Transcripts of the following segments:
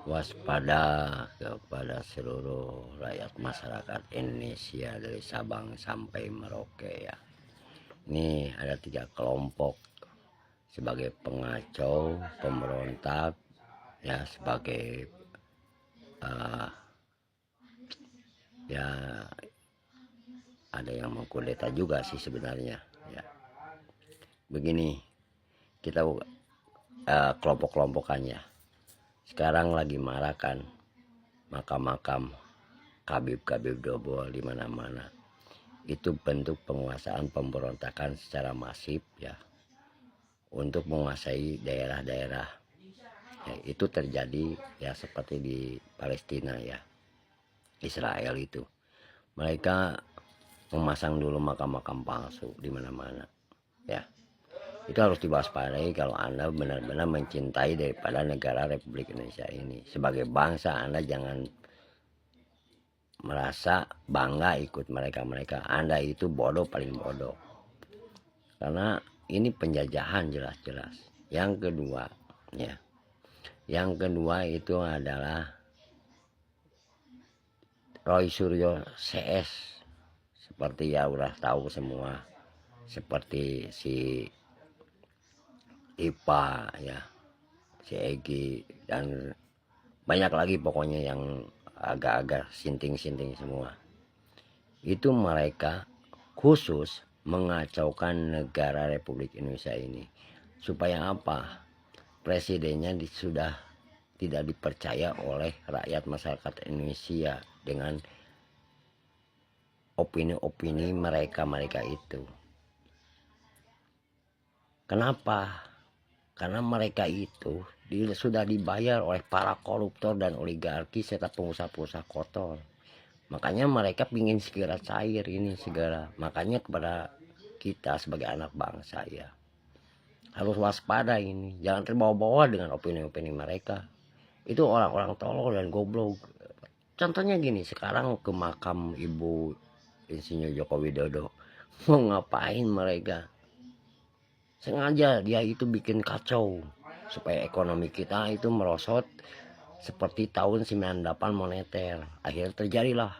waspada kepada seluruh rakyat masyarakat Indonesia dari Sabang sampai Merauke ya. Ini ada 3 kelompok sebagai pengacau, pemberontak, ya sebagai ya ada yang mengkudeta juga sih sebenarnya ya. Begini kita kelompok-kelompokannya. Sekarang lagi marah kan makam-makam Habib-Habib Double di mana-mana. Itu bentuk penguasaan pemberontakan secara masif ya untuk menguasai daerah-daerah. Ya, itu terjadi ya seperti di Palestina ya, Israel itu. Mereka memasang dulu makam-makam palsu di mana-mana. Ya. Itu harus diwaspadai kalau Anda benar-benar mencintai daripada negara Republik Indonesia ini. Sebagai bangsa Anda jangan merasa bangga ikut mereka-mereka. Anda itu bodoh paling bodoh. Karena ini penjajahan jelas-jelas. Yang kedua, ya. Yang kedua itu adalah Roy Suryo CS. Seperti ya udah tahu semua. Seperti si Ipa ya, si Egi dan banyak lagi pokoknya yang agak-agak sinting-sinting semua. Itu mereka khusus mengacaukan negara Republik Indonesia ini. Supaya apa? Presidennya sudah tidak dipercaya oleh rakyat masyarakat Indonesia dengan opini-opini mereka itu. Kenapa? Karena mereka itu sudah dibayar oleh para koruptor dan oligarki serta pengusaha-pengusaha kotor. Makanya mereka ingin segera cair ini segera. Makanya kepada kita sebagai anak bangsa ya harus waspada ini. Jangan terbawa-bawa dengan opini-opini mereka. Itu orang-orang tolol dan goblok. Contohnya gini, sekarang ke makam Ibu Insinyur Joko Widodo. Mau ngapain mereka? Sengaja dia itu bikin kacau supaya ekonomi kita itu merosot seperti tahun 98 moneter. Akhirnya terjadilah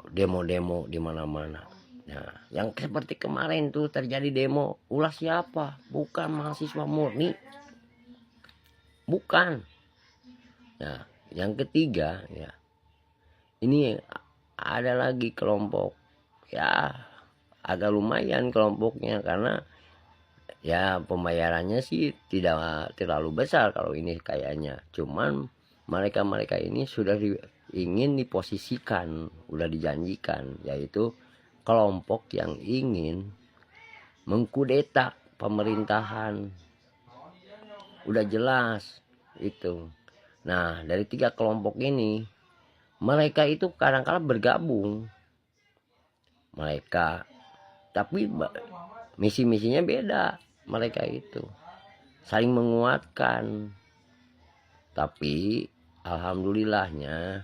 demo-demo di mana-mana. Nah, yang seperti kemarin tuh terjadi demo, ulah siapa? Bukan mahasiswa murni. Bukan. Nah, yang ketiga ya. Ini ada lagi kelompok ya agak lumayan kelompoknya karena ya pembayarannya sih tidak terlalu besar kalau ini kayaknya. Cuman mereka ini sudah ingin diposisikan, udah dijanjikan, yaitu kelompok yang ingin mengkudeta pemerintahan. Udah jelas itu. Nah, dari 3 kelompok ini mereka itu kadang-kadang bergabung. Mereka tapi misi-misinya beda. Mereka itu saling menguatkan. Tapi alhamdulillahnya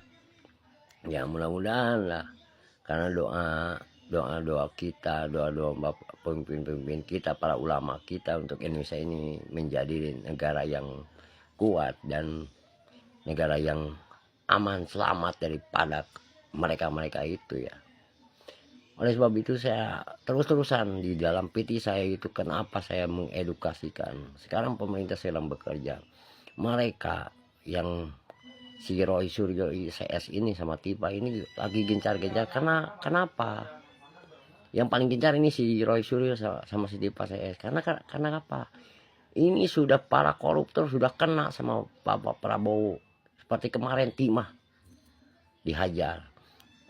ya mudah-mudahan lah, karena doa kita, doa pemimpin-pemimpin kita, para ulama kita untuk Indonesia ini menjadi negara yang kuat dan negara yang aman selamat daripada mereka itu ya. Oleh sebab itu saya terus-terusan di dalam PT saya itu kenapa saya mengedukasikan. Sekarang pemerintah sedang bekerja. Mereka yang si Roy Suryo CS ini sama Tipa ini lagi gencar-gencar. Kenapa? Yang paling gencar ini si Roy Suryo sama si Tipa CS. Karena apa? Ini sudah para koruptor sudah kena sama Bapak Prabowo. Seperti kemarin Timah dihajar.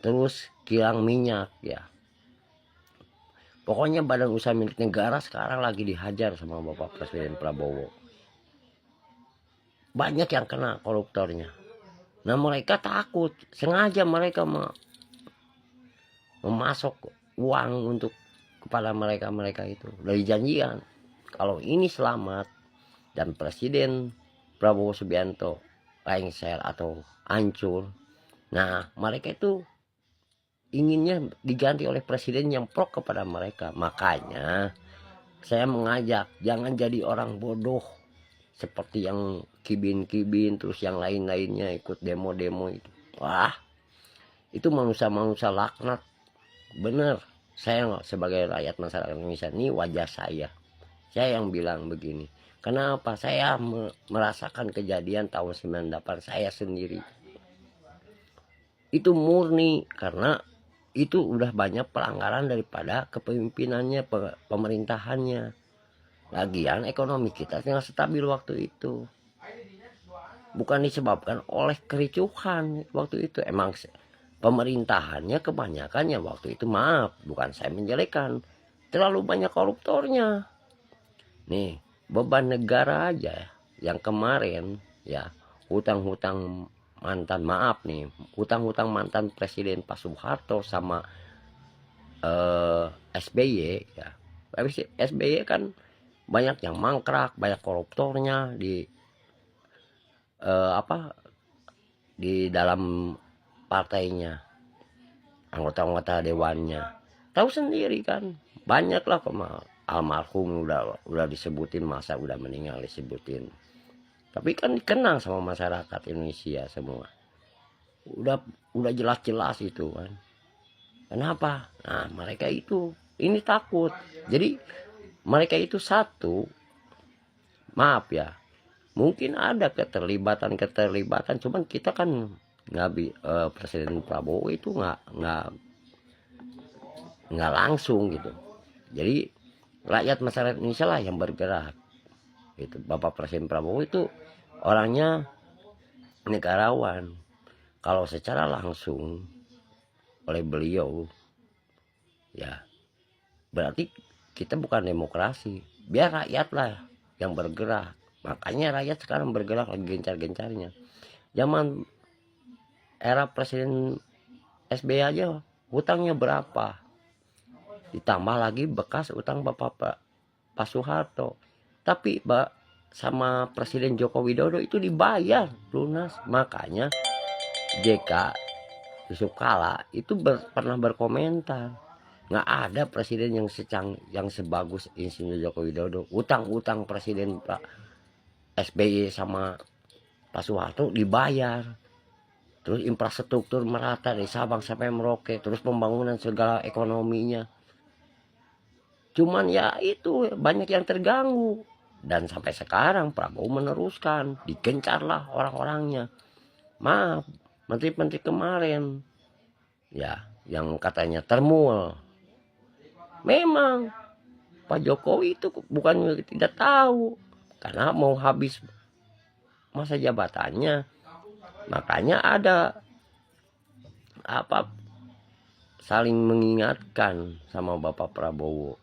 Terus kilang minyak ya. Pokoknya badan usaha milik negara sekarang lagi dihajar sama Bapak Presiden Prabowo. Banyak yang kena koruptornya. Nah mereka takut. Sengaja mereka memasok uang untuk kepada mereka itu. Dari janjian. Kalau ini selamat dan Presiden Prabowo Subianto lengser atau hancur. Nah mereka itu inginnya diganti oleh presiden yang pro kepada mereka. Makanya saya mengajak jangan jadi orang bodoh. seperti yang Kibin terus yang lain-lainnya ikut demo-demo itu. Wah, itu manusia-manusia laknat. Bener, saya sebagai rakyat masyarakat Indonesia ini wajah saya yang bilang begini. Kenapa? Saya merasakan kejadian tahun 98 saya sendiri. Itu murni karena itu udah banyak pelanggaran daripada kepemimpinannya, pemerintahannya. Lagian ekonomi kita tidak stabil waktu itu. Bukan disebabkan oleh kericuhan waktu itu. Emang pemerintahannya kebanyakannya waktu itu, maaf, bukan saya menjelekan, terlalu banyak koruptornya. Nih, beban negara aja yang kemarin ya, hutang-hutang mantan, maaf nih, hutang-hutang mantan Presiden Pak Soeharto sama SBY ya. SBY kan banyak yang mangkrak, banyak koruptornya di di dalam partainya, anggota-anggota dewannya. Tahu sendiri kan, banyak lah almarhum udah disebutin, masa udah meninggal disebutin. Tapi kan dikenang sama masyarakat Indonesia semua. Udah jelas-jelas itu kan. Kenapa? Nah, mereka itu ini takut. Jadi mereka itu satu, maaf ya, mungkin ada keterlibatan, cuman kita kan Presiden Prabowo itu nggak langsung gitu. Jadi rakyat masyarakat Indonesia lah yang bergerak. Itu Bapak Presiden Prabowo itu orangnya negarawan. Kalau secara langsung oleh beliau ya berarti kita bukan demokrasi. Biar rakyat lah yang bergerak. Makanya rakyat sekarang bergerak lagi gencar-gencarnya. Zaman era Presiden SBY aja hutangnya berapa, ditambah lagi bekas utang Bapak Pak Soeharto. Tapi sama Presiden Joko Widodo itu dibayar lunas. Makanya JK Yusuf Kala itu pernah berkomentar, nggak ada presiden yang sebagus Insinyur Joko Widodo. Utang-utang Presiden Pak SBY sama Pak Soeharto dibayar. Terus infrastruktur merata dari Sabang sampai Merauke, terus pembangunan segala ekonominya. Cuman ya itu banyak yang terganggu. Dan sampai sekarang Prabowo meneruskan, digencarlah orang-orangnya. Maaf, menteri-menteri kemarin ya yang katanya termul. Memang Pak Jokowi itu bukan tidak tahu, karena mau habis masa jabatannya. Makanya ada saling mengingatkan sama Bapak Prabowo.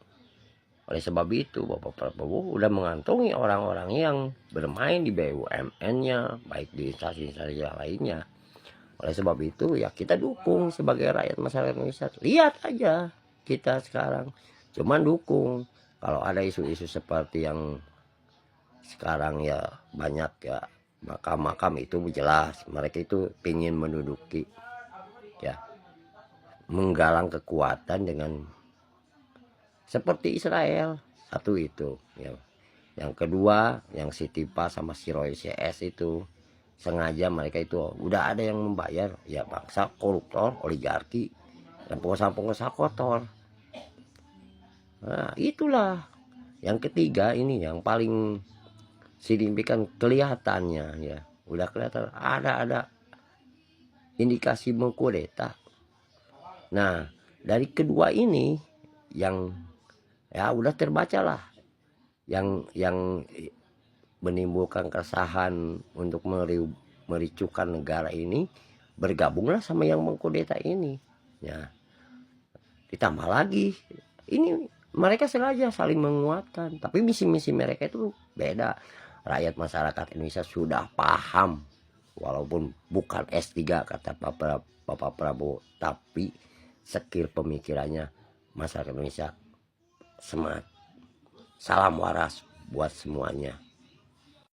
Oleh sebab itu Bapak Prabowo udah mengantongi orang-orang yang bermain di BUMN-nya, baik di instansi-instansi lainnya. Oleh sebab itu ya kita dukung sebagai rakyat masyarakat Indonesia. Lihat aja kita sekarang, cuman dukung. Kalau ada isu-isu seperti yang sekarang ya banyak ya, makam-makam itu jelas mereka itu ingin menduduki ya, menggalang kekuatan dengan seperti Israel. Satu itu ya. Yang kedua yang si Tipa sama si Roy CS itu sengaja mereka itu udah ada yang membayar ya, bangsa koruptor, oligarki dan pengusaha-pengusaha kotor. Nah itulah. Yang ketiga ini yang paling signifikan kelihatannya ya, udah kelihatan ada indikasi mengkudeta. Nah dari kedua ini yang ya udah terbaca lah yang menimbulkan keresahan untuk mericukan negara ini, bergabunglah sama yang mengkudeta ini ya. Ditambah lagi ini mereka sengaja saling menguatkan, tapi misi-misi mereka itu beda. Rakyat masyarakat Indonesia sudah paham, walaupun bukan S3 kata Bapak Prabowo, tapi skill pemikirannya masyarakat Indonesia semangat. Salam waras buat semuanya.